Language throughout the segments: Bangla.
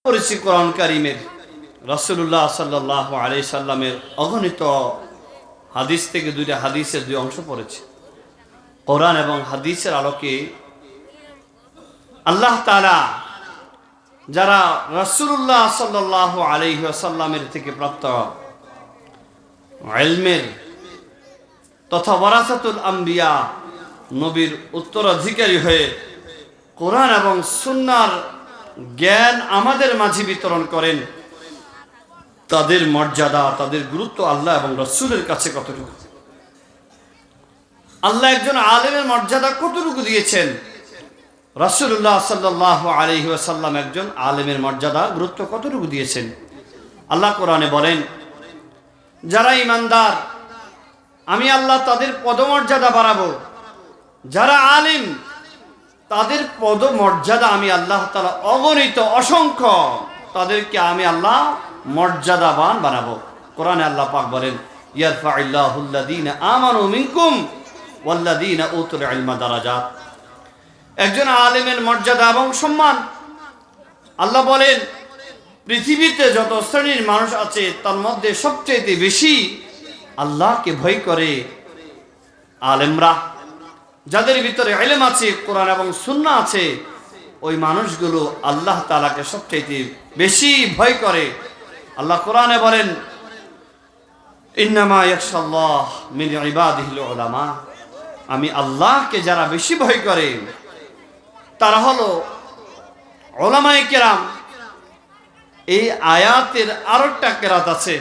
পড়েছি কোরআন কারীমের রাসূলুল্লাহ সাল্লাল্লাহু আলাইহি সাল্লামের অগণিত হাদিস থেকে দুইটা হাদিসের দুই অংশ পড়েছি। কোরআন এবং হাদিসের আলোকে আল্লাহ তাআলা যারা রাসূলুল্লাহ সাল্লাল্লাহু আলাইহি ওয়াসাল্লামের থেকে প্রাপ্ত ইলমের তথা ওয়ারাসাতুল আম্বিয়া নবীর উত্তরাধিকারী হয়ে কোরআন এবং সুন্নাহর জ্ঞান আমাদের মাঝে বিতরণ করেন, তাদের মর্যাদা, তাদের গুরুত্ব আল্লাহ এবং রাসূলের কাছে কতটুকু? আল্লাহ একজন আলেমের মর্যাদা কতটুকু দিয়েছেন, রাসূলুল্লাহ সাল্লাল্লাহু আলাইহি ওয়াসাল্লাম একজন আলেমের মর্যাদা গুরুত্ব কতটুকু দিয়েছেন? আল্লাহ কোরআনে বলেন, যারা ঈমানদার আমি আল্লাহ তাদের পদমর্যাদা বাড়াবো, যারা আলিম তাদের পদমর্যাদা আমি আল্লাহ তাআলা অগণিত অসংখ্য তাদেরকে আমি আল্লাহ মর্যাদাবান বানাবো। কোরআনে আল্লাহ পাক বলেন, ইয়ারফাইল্লাহুল্লাযীনা আমানু মিনকুম ওয়াল্লাযীনা উতুল ইলমা দারাজাত। একজন আলেমের মর্যাদা এবং সম্মান, আল্লাহ বলেন পৃথিবীতে যত শ্রেণীর মানুষ আছে তার মধ্যে সবচেয়ে বেশি আল্লাহকে ভয় করে আলেমরা। যাদের ভিতরে ইলম আছে, কোরআন এবং সুন্নাহ আছে, ওই মানুষগুলো আল্লাহ তাআলাকে সবচেয়ে বেশি ভয় করে। আল্লাহ কোরআনে বলেন, ইন্নামা ইয়াখশাল্লাহ মিন ইবাদিহিল উলামা। আমি আল্লাহকে যারা বেশি ভয় করে তারা হলো উলামায়ে কেরাম। এই আয়াতের আরেকটা কেরাত আছে,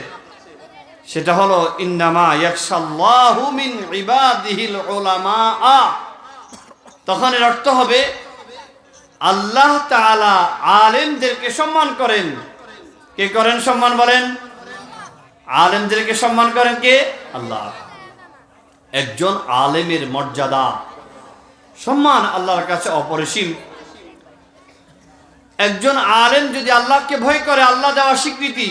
সেটা হলো ইন্নামা ইয়াখশাল্লাহু মিন ইবাদিহিল উলামা। তখন এর অর্থ হবে আল্লাহ তাআলা আলেমদেরকে সম্মান করেন। কে করেন সম্মান? বলেন, আলেমদেরকে সম্মান করেন কে? আল্লাহ। একজন আলেমের মর্যাদা সম্মান আল্লাহর কাছে অপরিসীম। একজন আলেম যদি আল্লাহকে ভয় করে, আল্লাহ দেওয়া স্বীকৃতি,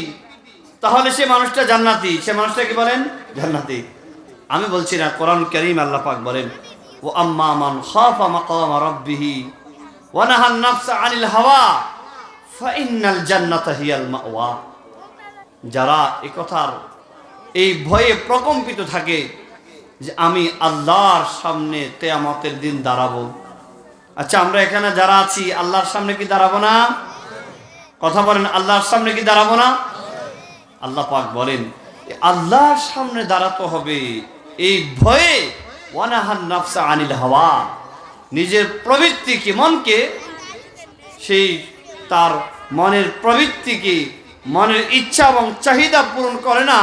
তাহলে সে মানুষটা জান্নাতি। সে মানুষটা কি বলেন? জান্নাতি। আমি বলছি না, কোরআন কারীম আল্লাহ পাক বলেন, ও আম্মা মান খাফা মাকামা রাব্বিহি ওয়া নাহান নাফসা আনিল হাওয়া ফাইন্নাল জান্নাতা হিয়াল মাওয়া। যারা এই কথার এই ভয়ে প্রকম্পিত থাকে যে আমি আল্লাহর সামনে কিয়ামতের দিন দাঁড়াবো। আচ্ছা, আমরা এখানে যারা আছি আল্লাহর সামনে কি দাঁড়াবো না? কথা বলেন, আল্লাহর সামনে কি দাঁড়াবো না? আল্লাহ পাক বলেন আল্লাহর সামনে দাঁড়াতে হবে এই ভয়ে। ওয়ানাহান নাফসা আনিল হাওয়া, নিজের প্রবৃত্তিকে, মনকে, সেই তার মনের প্রবৃত্তিকে, মনের ইচ্ছা এবং চাহিদা পূরণ করে না,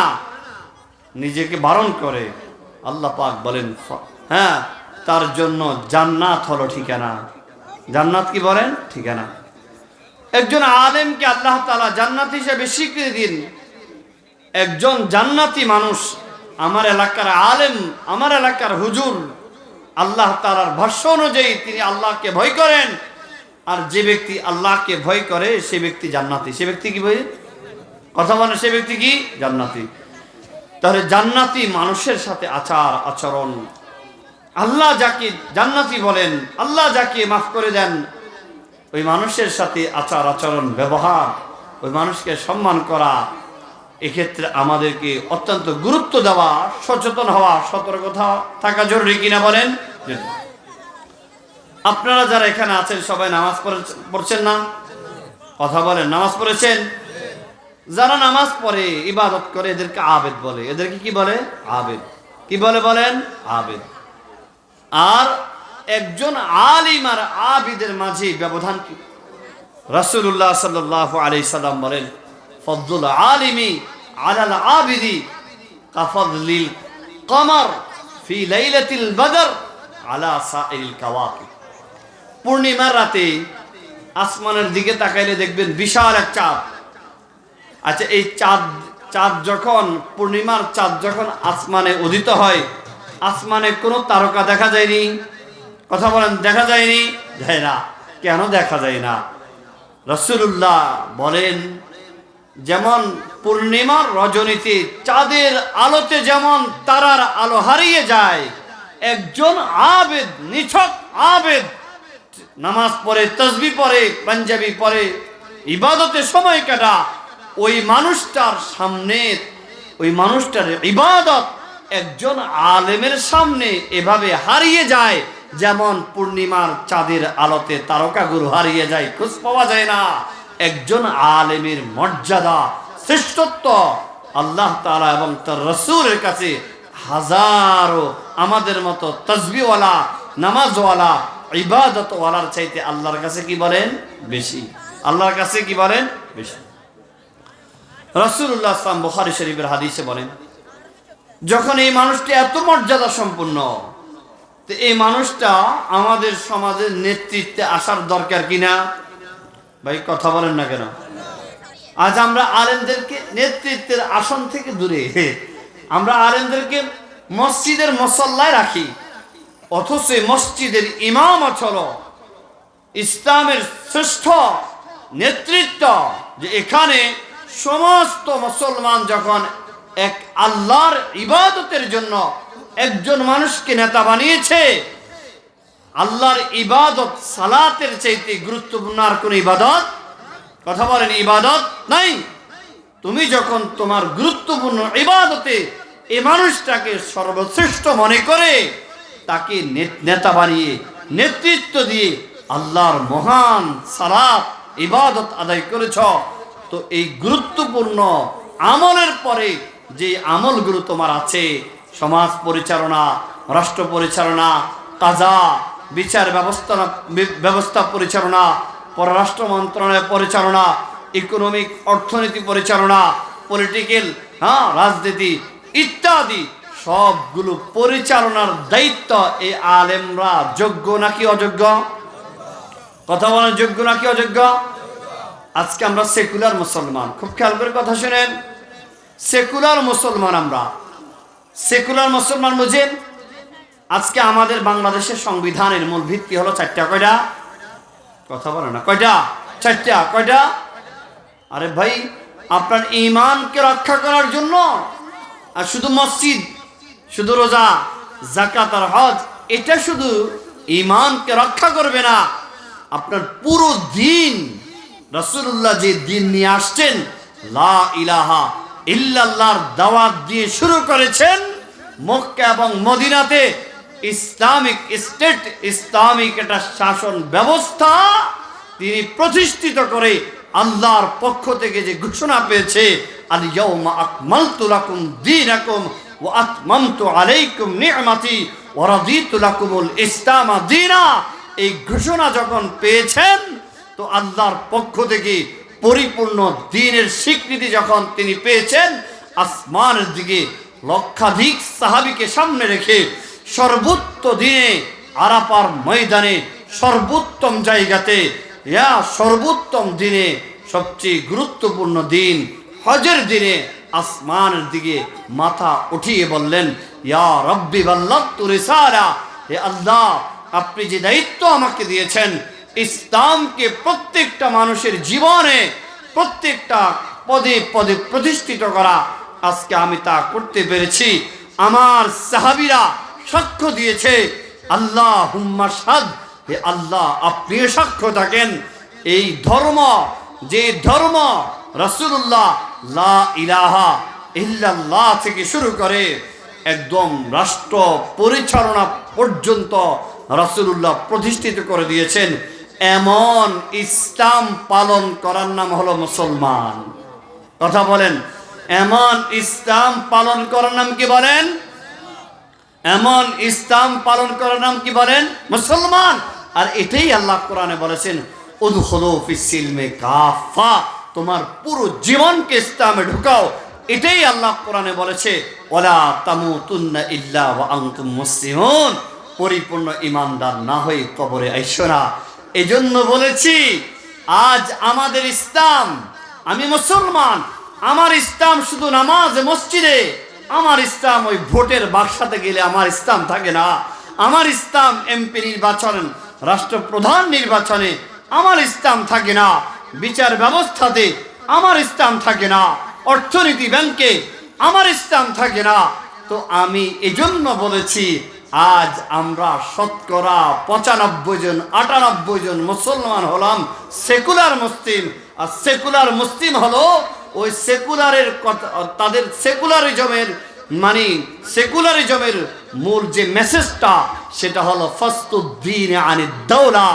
নিজেকে বারণ করে। আল্লাহ পাক বলেন হ্যাঁ, তার জন্য জান্নাত হলো ঠিকানা। জান্নাত কি বলেন? ঠিকানা। একজন আলেমকে আল্লাহ তাআলা জান্নাত হিসেবে স্বীকৃতি দিন। একজন জান্নাতি মানুষ, আমার এলাকার আলেম, আমার এলাকার হুজুর, আল্লাহ তাআলার ভাষ্য অনুযায়ী তিনি আল্লাহকে ভয় করেন। আর যে ব্যক্তি আল্লাহকে ভয় করে সে ব্যক্তি জান্নাতি। সে ব্যক্তি কি বলে? কথা বলে, সে ব্যক্তি কি? জান্নাতি। তাহলে জান্নাতি মানুষের সাথে আচার আচরণ, আল্লাহ যাকে জান্নাতি বলেন, আল্লাহ যাকে মাফ করে দেন, ওই মানুষের সাথে আচার আচরণ, ব্যবহার, ওই মানুষকে সম্মান করা, এক্ষেত্রে আমাদেরকে অত্যন্ত গুরুত্ব দেওয়া, সচেতন হওয়া, সতর্কতা থাকা জরুরি কিনা বলেন? আপনারা যারা এখানে আছেন সবাই নামাজ পড়ছেন না? কথা বলেন, নামাজ পড়েছেন? যারা নামাজ পড়ে, ইবাদত করে, এদেরকে আবেদ বলে। এদেরকে কি বলে? আবেদ। কি বলে বলেন? আবেদ। আর একজন আলিম আর আবিদের মাঝে ব্যবধান কি? রাসূলুল্লাহ সাল্লাল্লাহু আলাইহি সাল্লাম বলেন, ফদলুল আলিমি আলাল আবিদি কাফদলিল কমর ফি লাইলাতিল বদর আলা সাইরিল কাওয়াকিব। পূর্ণিমার রাতে আসমানের দিকে তাকাইলে দেখবেন বিশাল এক চাঁদ। আচ্ছা, এই চাঁদ যখন, পূর্ণিমার চাঁদ যখন আসমানে উদিত হয়, আসমানে কোনো তারকা দেখা যায়নি? কথা বলেন, দেখা যায়নি? যায় না। কেন দেখা যায় না? রাসূলুল্লাহ বলেন, যেমন পূর্ণিমার রজনীতে চাঁদের আলোতে যেমন তারার আলো হারিয়ে যায়, একজন আবেদ, নিছক আবেদ, নামাজ পড়ে, তাসবিহ পড়ে, পাঞ্জাবি পড়ে, ইবাদতে সময় কাটা, ওই মানুষটার সামনে ওই মানুষটার ইবাদত একজন আলেমের সামনে এভাবে হারিয়ে যায় যেমন পূর্ণিমার চাঁদের আলোতে তারকাগুলো হারিয়ে যায়, খোঁজ পাওয়া যায় না। একজন আলেমের মর্যাদা, শ্রেষ্ঠত্ব আল্লাহ তাআলা এবং তার রাসূলের কাছে হাজারো আমাদের মতো তাসবিহওয়ালা, নামাজওয়ালা, ইবাদতওয়ালার চাইতে আল্লাহর কাছে কি বলেন বেশি। আল্লাহর কাছে কি বলেন বেশি। রাসূলুল্লাহ সাল্লাল্লাহু আলাইহি ওয়াসাল্লাম বুখারী শরীফের হাদিসে বলেন, যখন এই মানুষটি এত মর্যাদা সম্পন্ন, তো এই মানুষটা আমাদের সমাজের নেতৃত্বে আসার দরকার কিনা? ভাই কথা বলেন না কেন? আজ আমরা আলেমদেরকে নেতৃত্বের আসন থেকে দূরে, আমরা আলেমদেরকে মসজিদের মুসল্লায় রাখি, অথচ মসজিদের ইমামত হলো ইসলামের শ্রেষ্ঠ নেতৃত্ব। যে এখানে সমস্ত মুসলমান যখন এক আল্লাহর ইবাদতের জন্য একজন মানুষকে নেতা বানিয়েছে, আল্লাহর ইবাদত সালাতের চাইতে গুরুত্বপূর্ণ আর কোন ইবাদত, কথা বলেন, ইবাদত নাই। তুমি যখন তোমার গুরুত্বপূর্ণ ইবাদতে এই মানুষটাকে সর্বশ্রেষ্ঠ মনে করে তাকে নেতা বানিয়ে নেতৃত্ব দিয়ে আল্লাহর মহান সালাত ইবাদত আদায় করেছ, তো এই গুরুত্বপূর্ণ আমলের পরে যে আমলগুলো তোমার আছে, সমাজ পরিচালনা, রাষ্ট্র পরিচালনা, কাজা বিচার ব্যবস্থা পরিচালনা, পররাষ্ট্র মন্ত্রণালয় পরিচালনা, ইকোনমিক অর্থনীতি পরিচালনা, পলিটিক্যাল রাজনীতি ইত্যাদি সবগুলো পরিচালনার দায়িত্ব এই আলেমরা যোগ্য নাকি অযোগ্য? কথা বলেন, যোগ্য নাকি অযোগ্য? আজকে আমরা সেকুলার মুসলমান, খুব খেয়াল করে কথা শুনেন, সেকুলার মুসলমান। আমরা সেকুলার মুসলমান বুঝেন? আজকে আমাদের বাংলাদেশের সংবিধানের মূল ভিত্তি হলো চারটা। কয়টা? কথা বলে না, কয়টা? চারটা। কয়টা? আরে ভাই, আপনার ঈমানকে রক্ষা করার জন্য আর শুধু মসজিদ, শুধু রোজা, যাকাত আর হজ, এটা শুধু ঈমানকে রক্ষা করবে না, আপনার পুরো দিন রাসূলুল্লাহ যে দিন নিয়ে আসছেন, লা ইলাহা ইল্লাল্লাহর দাওয়াত দিয়ে শুরু করেছেন। মক্কা এবং মদিনাতে ইসলামিক স্টেট, ইসলামিক একটা শাসন ব্যবস্থা তিনি প্রতিষ্ঠিত করে আল্লাহর পক্ষ থেকে যে ঘোষণা পেয়েছে, আল ইয়াউমা আকমালতু লাকুম দীনাকুম ওয়া আতমামতু আলাইকুম নি'মাতি ওয়া রাদিতু লাকুমুল ইসলাম দীনা, এই ঘোষণা যখন পেয়েছেন, তো আল্লাহর পক্ষ থেকে পরিপূর্ণ দ্বীনের স্বীকৃতি যখন তিনি পেয়েছেন, আসমানের দিকে লক্ষাধিক সাহাবীকে সামনে রেখে সর্বোচ্চ দিনে আরাফার ময়দানে সর্বোত্তম জায়গাতে, সর্বোত্তম দিনে সবচেয়ে গুরুত্বপূর্ণ দিন হজের দিনে আসমানের দিকে মাথা উঠিয়ে বললেন, ইয়া রব্বি বাল্লাগতু রিসালা, হে আল্লাহ, আপনি যে দায়িত্ব আমাকে দিয়েছেন ইসলামকে প্রত্যেকটা মানুষের জীবনে প্রত্যেকটা পদে পদে প্রতিষ্ঠিত করা, আজকে আমি তা করতে পেরেছি। আমার সাহাবীরা সাক্ষ্য দিয়েছে, আল্লাহুম্মা শাহাদ, হে আল্লাহ আপনিও সাক্ষ্য থাকেন। এই ধর্ম, যে ধর্ম রাসূলুল্লাহ লা ইলাহা ইল্লাল্লাহ থেকে শুরু করে একদম রাষ্ট্র পরিচালনা পর্যন্ত রাসূলুল্লাহ প্রতিষ্ঠিত করে দিয়েছেন, এমন ইসলাম পালন করার নাম হলো মুসলমান। কথা বলেন, এমন ইসলাম পালন করার নাম কি বলেন? এমন ইসলাম পালন করার নাম কি বলেন? মুসলমান। আর এটাই আল্লাহ কোরআনে বলেছেন, উদখুলু ফিস সিলমি কাফা, তোমার পুরো জীবনকে ইসলামে ঢুকাও। এটাই আল্লাহ কোরআনে বলেছে, ওয়ালা তামুতুন্না ইল্লা ওয়া আনতুম মুসলিমুন, পরিপূর্ণ ঈমানদার না হয়ে কবরে আইসো না। এজন্য বলেছি, আজ আমাদের ইসলাম, আমি মুসলমান, আমার ইসলাম শুধু নামাজ মসজিদে, আমার ইসলাম ওই ভোটের বাক্সাতে গেলে আমার ইসলাম থাকে না। আমার ইসলাম এমপি নির্বাচন, রাষ্ট্রপ্রধান নির্বাচনে আমার ইসলাম থাকে না। বিচার ব্যবস্থাতে আমার ইসলাম থাকে না। অর্থনীতি ব্যাংকে আমার ইসলাম থাকে না। তো আমি এজন্য বলেছি, আজ আমরা শতকরা 95 জন 98 জন মুসলমান হলাম সেকুলার মুসলিম, আর সেকুলার মুসলিম হলো ওই সেকুলারের কথা, তাদের সেকুলারিজমের মানে সেকুলারিজমের মূল যে মেসেজটা সেটা হলো ফাসতুদ্দিন আনিদ দাওলা,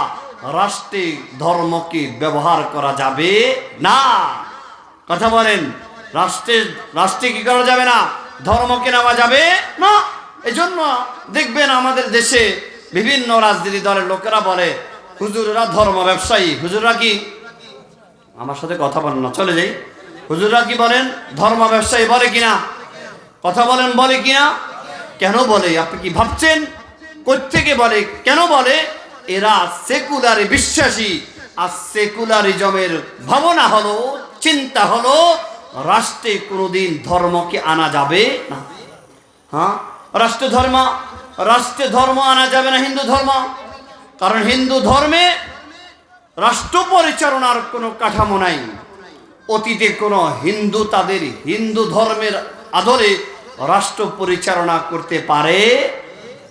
রাষ্ট্রে ধর্মকে ব্যবহার করা যাবে না। কথা বলেন, রাষ্ট্রে কি করা যাবে না? ধর্মকে নেওয়া যাবে না। এজন্য দেখবেন আমাদের দেশে বিভিন্ন রাজনীতি দলের লোকেরা বলে হুজুররা ধর্ম ব্যবসায়ী। হুজুররা কি, আমার সাথে কথা বলেন না, চলে যাই। হুজুররা কি বলেন? ধর্ম ব্যবসায়ী বলে কিনা? কথা বলেন, বলে কিনা? কেন বলে? আপনি কি ভাবছেন কোত্থেকে বলে, কেন বলে? এরা সেকুলারে বিশ্বাসী। আর সেকুলারিজমের ভাবনা হলো, চিন্তা হলো রাষ্ট্রে কোনোদিন ধর্মকে আনা যাবে না। হ্যাঁ, রাষ্ট্রে ধর্ম আনা যাবে না, হিন্দু ধর্ম। কারণ হিন্দু ধর্মে রাষ্ট্র পরিচালনার কোনো কাঠামো নাই। অতীতে কোনো হিন্দু তাদের হিন্দু ধর্মের আদলে রাষ্ট্র পরিচালনা করতে পারে?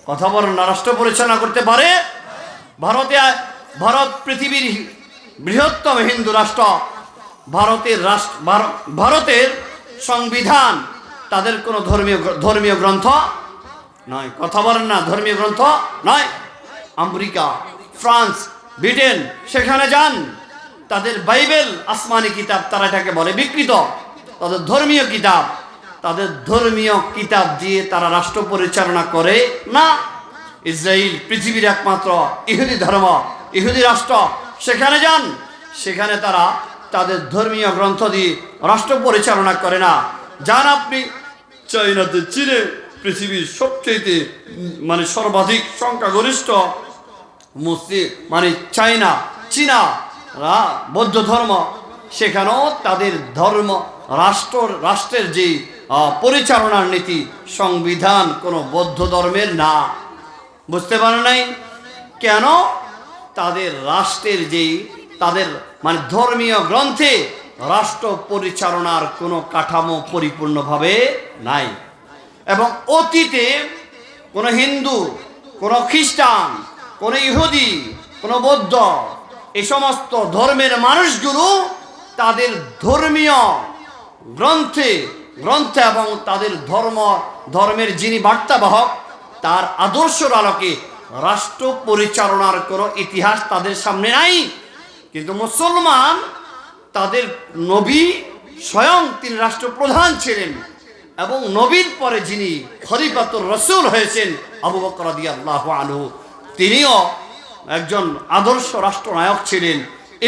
কথা বলেন না, রাষ্ট্র পরিচালনা করতে পারে? ভারত পৃথিবীর বৃহত্তম হিন্দু রাষ্ট্র। ভারতের সংবিধান তাদের কোনো ধর্মীয় গ্রন্থ নয়। কথা বলেন না, ধর্মীয় গ্রন্থ নয়। আমেরিকা, ফ্রান্স, ব্রিটেন, সেখানে যান, তাদের বাইবেল আসমানি কিতাব, তারা এটাকে বলে বিকৃত। তাদের ধর্মীয় কিতাব দিয়ে তারা রাষ্ট্র পরিচালনা করে না। ইসরায়েল পৃথিবীর একমাত্র ইহুদি রাষ্ট্র, সেখানে যান, সেখানে তারা তাদের ধর্মীয় গ্রন্থ দিয়ে রাষ্ট্র পরিচালনা করে না। যান আপনি চাইনাতে, চীনে, পৃথিবীর সবচেয়ে মানে সর্বাধিক সংখ্যাগরিষ্ঠ মুসলিম মানে চীনা বৌদ্ধ ধর্ম, সেখানেও তাদের রাষ্ট্রের যে পরিচালনার নীতি, সংবিধান কোনো বৌদ্ধ ধর্মের না। বুঝতে পারে নাই কেন? তাদের রাষ্ট্রের তাদের মানে ধর্মীয় গ্রন্থে রাষ্ট্র পরিচালনার কোনো কাঠামো পরিপূর্ণভাবে নাই। এবং অতীতে কোনো হিন্দু, কোনো খ্রিস্টান, কোনো ইহুদি, কোনো বৌদ্ধ, এই সমস্ত ধর্মের মানুষগুলো তাদের ধর্মীয় গ্রন্থে এবং তাদের ধর্মের যিনি বার্তাবাহক তার আদর্শের আলোকে রাষ্ট্র পরিচালনার কোনো ইতিহাস তাদের সামনে নাই। কিন্তু মুসলমান, তাদের নবী স্বয়ং তিনি রাষ্ট্রপ্রধান ছিলেন এবং নবীর পরে যিনি খলিফাতুর রাসূল হয়েছেন আবু বকর রাদিয়াল্লাহু আনহু, তিনিও একজন আদর্শ রাষ্ট্রনায়ক ছিলেন।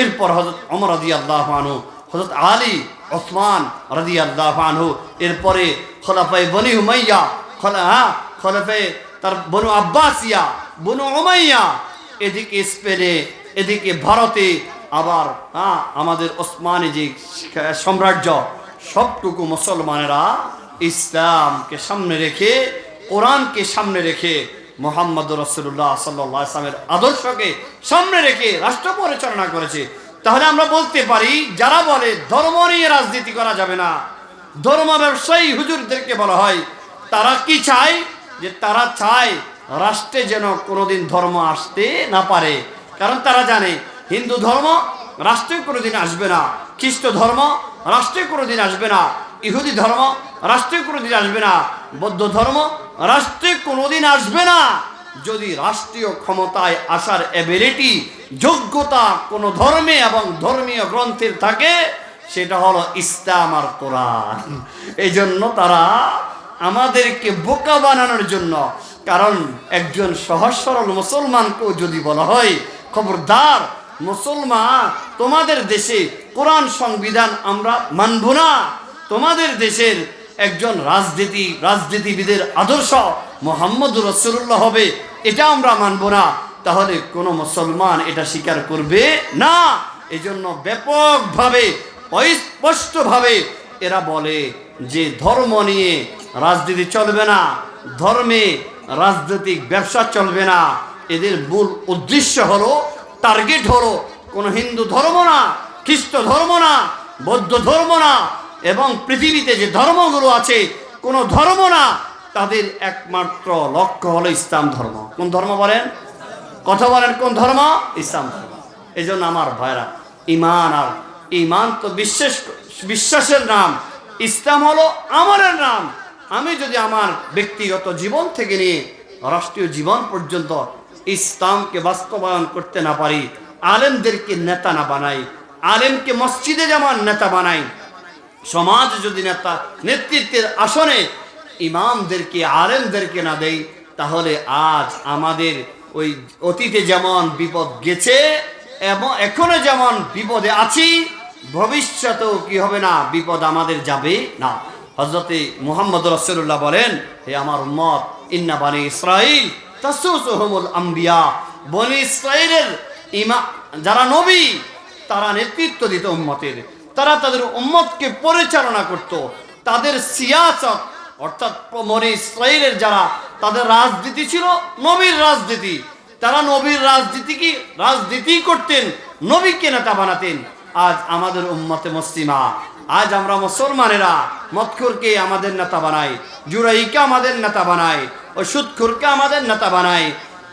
এরপর হযরত ওমর রাদিয়াল্লাহু আনহু, হযরত আলী, ওসমান রাদিয়াল্লাহু আনহু, এরপরে খোলাফায়ে বনি উমাইয়া, খোলাফায়ে তার বনু আব্বাসিয়া, বনু উমাইয়া, এদিকে স্পেনে, এদিকে ভারতে, আবার আমাদের ওসমানী যে সাম্রাজ্য, সবটুকু মুসলমানেরা ইসলামকে সামনে রেখে, কোরআনকে সামনে রেখে, মুহাম্মদুর রাসূলুল্লাহ সাল্লাল্লাহু আলাইহি ওয়াসাল্লামের আদর্শকে সামনে রেখে রাষ্ট্র পরিচালনা করেছে। তাহলে আমরা বলতে পারি, যারা বলে ধর্ম নিয়ে রাজনীতি করা যাবে না, ধর্ম ব্যবসায়ী হুজুরদেরকে বলা হয়, তারা কি চায়? যে তারা চায় রাষ্ট্রে যেন কোনোদিন ধর্ম আসতে না পারে। কারণ তারা জানে হিন্দু ধর্ম রাষ্ট্রে কোনোদিন আসবে না, খ্রিস্ট ধর্ম রাষ্ট্রে কোনোদিন আসবে না, ইহুদি ধর্ম রাষ্ট্রে কোনোদিন আসবে না, বৌদ্ধ ধর্ম রাষ্ট্রে কোনোদিন আসবে না। যদি রাষ্ট্রীয় ক্ষমতায় আসার এবিলিটি, যোগ্যতা কোনো ধর্মে এবং ধর্মীয় গ্রন্থের থাকে, সেটা হলো ইসলাম আর কোরআন। এই জন্য তারা আমাদেরকে বোকা বানানোর জন্য, কারণ একজন সহজ সরল মুসলমানকেও যদি বলা হয়, খবরদার মুসলমান, তোমাদের দেশে কোরআন সংবিধান আমরা মানব না, তোমাদের দেশের একজন রাজনীতিবিদের আদর্শ মুহাম্মদুর রাসূলুল্লাহ হবে, এটা আমরা মানব না, তাহলে কোনো মুসলমান এটা স্বীকার করবে না। এজন্য ব্যাপকভাবে, স্পষ্টভাবে এরা বলে যে ধর্ম নিয়ে রাজনীতি চলবে না, ধর্মে রাজনৈতিক ব্যবসা চলবে না। এদের মূল উদ্দেশ্য হলো, টার্গেট হলো কোনো হিন্দু ধর্ম না, খ্রিস্ট ধর্ম না, বৌদ্ধ ধর্ম না, এবং পৃথিবীতে যে ধর্মগুলো আছে কোনো ধর্ম না, তাদের একমাত্র লক্ষ্য হলো ইসলাম ধর্ম। কোন ধর্ম বলেন? কথা বলেন, কোন ধর্ম? ইসলাম ধর্ম। এই জন্য আমার ভাইরা, ইমান আর ঈমান তো বিশ্বাসের নাম, ইসলাম হলো আমলের নাম। আমি যদি আমার ব্যক্তিগত জীবন থেকে নিয়ে রাষ্ট্রীয় জীবন পর্যন্ত ইসলামকে বাস্তবায়ন করতে না পারি, আলেমদেরকে নেতা না বানাই, আলেমকে মসজিদে যেমন নেতা বানাই, সমাজ যদি নেতৃত্বের আসনে ইমামদেরকে আলেমদেরকে না দেই, তাহলে আজ আমাদের ওই অতীতে যেমন বিপদ গেছে এবং এখনো যেমন বিপদে আছি, ভবিষ্যতেও কি হবে না, বিপদ আমাদের যাবে না। হযরতে মুহাম্মদ রাসূলুল্লাহ বলেন, হে আমার উম্মত, ইন্না বানি ইসরাঈল তাসুসুহুমুল আম্বিয়া, বনি ইসরাঈলের যারা নবী তারা নেতৃত্ব দিত উম্মতের, তারা তাদের উম্মতকে পরিচালনা করত। তাদের সিয়াসত অর্থাৎ বনি ইসরাঈলের যারা, তাদের রাজনীতি ছিল নবীর রাজনীতি। তারা নবীর রাজনীতি করতেন, নবীকে নেতা বানাতেন। আজ আমাদের উম্মতে মুসলিমা, আজ আমরা মুসলমানেরা মদখুরকে আমাদের নেতা বানাই, জুরাইকে আমাদের নেতা বানাই, ও সুদখুরকে আমাদের নেতা বানাই।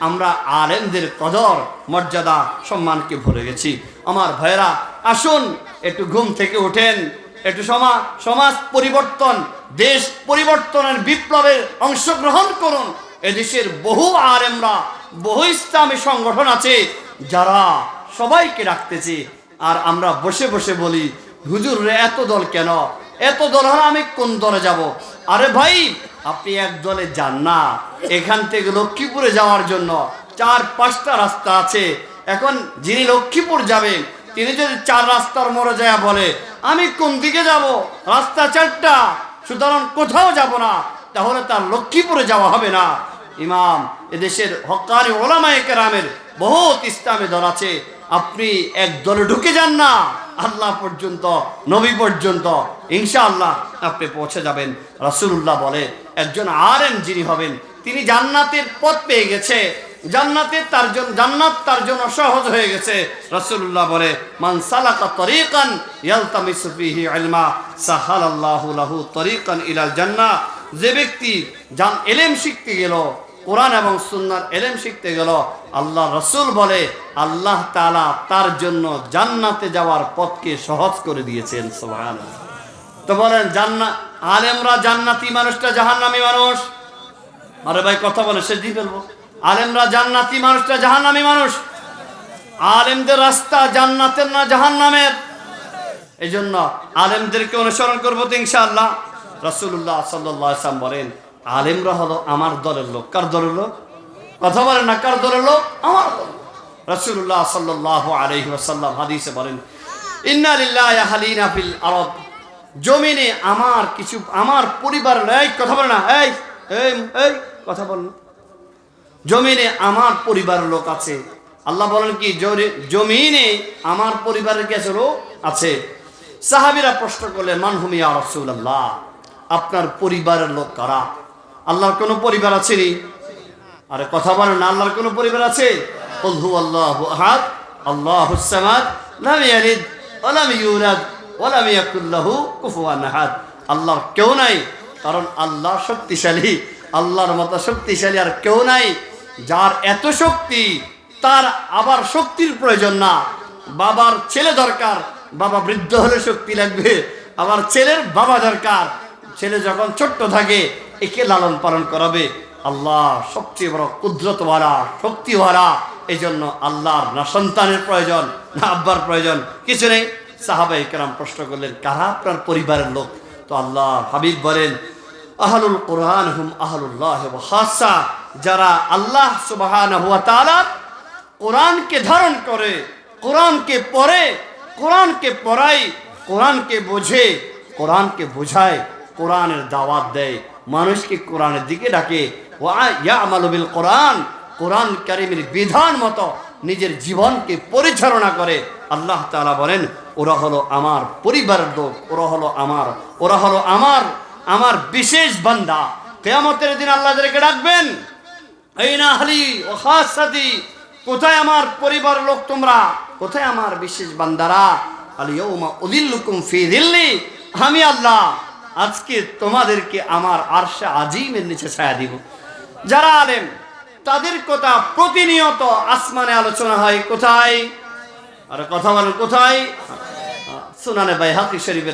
আমরা আলেমদের কদর মর্যাদা সম্মানকে ভুলে গেছি। আমার ভাইরা, আসুন একটু ঘুম থেকে ওঠেন, একটু সমাজ পরিবর্তন, দেশ পরিবর্তনের বিপ্লবের অংশগ্রহণ করুন। এদেশের বহু আলেমরা, বহু ইসলামী সংগঠন আছে যারা সবাইকে ডাকতেছে, আর আমরা বসে বসে বলি, হুজুর রে এত দল কেন, এত দল হলে আমি কোন দলে যাব? আরে ভাই, আপনি এক দলে যান না। এখান থেকে লক্ষ্মীপুরে যাওয়ার জন্য 4-5টা রাস্তা আছে। এখন যিনি লক্ষ্মীপুর যাবেন, তিনি যদি 4 রাস্তার মোড়ে যায় বলে আমি কোন দিকে যাব, রাস্তা 4টা, সুতরাং কোথাও যাব না, তাহলে তার লক্ষ্মীপুরে যাওয়া হবে না। ইমাম, এদেশের হক্কানি ওলামায়ে কেরামের বহুত ইসলামী দল আছে, আপনি এক দলে ঢুকে যান না, আল্লাহ পর্যন্ত, নবী পর্যন্ত ইনশাআল্লাহ আপনি পৌঁছে যাবেন। রাসূলুল্লাহ বলে, একজন আলেম যিনি হবেন, তিনি জান্নাতের পথ পেয়ে গেছে, জান্নাত তার জন্য সহজ হয়ে গেছে। রাসূলুল্লাহ বলে, মান সালাকা তরিকান ইয়ালতামিসু ফিহি ইলমা সাহালাল্লাহু লাহু তরিকান ইলাল জান্নাহ। যে ব্যক্তি ইলম শিখতে গেল, কোরআন এবং সুন্নাহর ইলম শিখতে গেল, আল্লাহ রাসূল বলে আল্লাহ তাআলা তার জন্য জান্নাতে যাওয়ার পথকে সহজ করে দিয়েছেন। সুবহানাল্লাহ। তো বলেন, আলেমরা জান্নাতি, মানুষটা জাহান্নামী মানুষ? আরে ভাই কথা বলে শেষ দিয়ে ফেলবো। আলেমরা জান্নাতি, মানুষটা জাহান্নামী মানুষ। আলেমদের রাস্তা জান্নাতের না জাহান্নামের? এই জন্য আলেমদেরকে অনুসরণ করবো তো ইনশাআল্লাহ। রাসূলুল্লাহ সাল্লাল্লাহু আলাইহি ওয়াসাল্লাম বলেন, আলেমরা হলো আমার দলের লোক। কার দলের লোক? কথা বলেন না, কার দলের লোক? আমার দল। রাসূলুল্লাহ সাল্লাল্লাহু আলাইহি ওয়াসাল্লাম হাদিসে বলেন, ইন্না লিল্লাহি আহলিনা ফিল আরদ, জমিনে আমার পরিবার, এই কথা বলেন না, এই কথা বলেন, জমিনে আমার পরিবারের লোক আছে। আল্লাহ বলেন কি, জমিনে আমার পরিবারের কাছে লোক আছে। সাহাবীরা প্রশ্ন করলেন, মান হুম ইয়া রাসূলুল্লাহ, আপনার পরিবারের লোক কারা? আল্লাহর কোনো পরিবার আছে নি? আরে কথা বলেন না, আল্লাহর কোনো পরিবার আছে? কুল হুয়াল্লাহু আহাদ আল্লাহুস সামাদ লাম ইয়ালিদ ওয়া লাম ইউলাদ ওয়া লাম ইয়াকুল লাহু কুফুয়ান আহাদ। আল্লাহর কেউ নাই, কারণ আল্লাহ শক্তিশালী, আল্লাহর মতো শক্তিশালী আর কেউ নাই। যার এত শক্তি, তার আবার শক্তির প্রয়োজন না। বাবার ছেলে দরকার, বাবা বৃদ্ধ হলে শক্তি লাগবে, আবার ছেলের বাবা দরকার, ছেলে যখন ছোট্ট থাকে একে লালন পালন করাবে। আল্লাহ সবচেয়ে বড় কুদরতওয়ালা, শক্তিওয়ালা। এই জন্য আল্লাহর না সন্তানের প্রয়োজন, না আব্বার প্রয়োজন, কিছু নেই। সাহাবায়ে কেরাম প্রশ্ন করলেন, কারা আপনার পরিবারের লোক? তো আল্লাহ হাবিব বলেন, আহলুল কোরআন হুম আহলুল্লাহ ওয়া খাসা, যারা আল্লাহ সুবহানাহু ওয়া তাআলার কোরআনকে ধারণ করে, কোরআনকে পড়ে, কোরআনকে পড়ায়, কোরআনকে বোঝে, কোরআনকে বোঝায়, কোরআনের দাওয়াত দেয়, মানুষকে কোরআনের দিকে ডাকে, ওয়া ইয়ামালু বিল কোরআন, কোরআন কারীমের বিধান মতো নিজের জীবনকে পরিচালনা করে। আল্লাহ তাআলা বলেন, ওরা হলো আমার পরিবারের লোক, ওরা হলো আমার বিশেষ বান্দা। কিয়ামতের দিন আল্লাহ যাদেরকে ডাকবেন, আইনা আহলি ওয়া খাসাতি, কোথায় আমার পরিবার লোক তোমরা, কোথায় আমার বিশেষ বান্দারা? আল ইয়াউমা উযিল্লুকুম ফি যিল্লি, আমি আল্লাহ আজকে তোমাদেরকে আমার আরশে আজিমের নিচে ছায়া দিব। যারা আলেম, তাদের কথা প্রতিনিয়ত আসমানে আলোচনা হয়। কোথায়? আর কথা বলেন কোথায়? সুনানে বাইহাকি শরীফের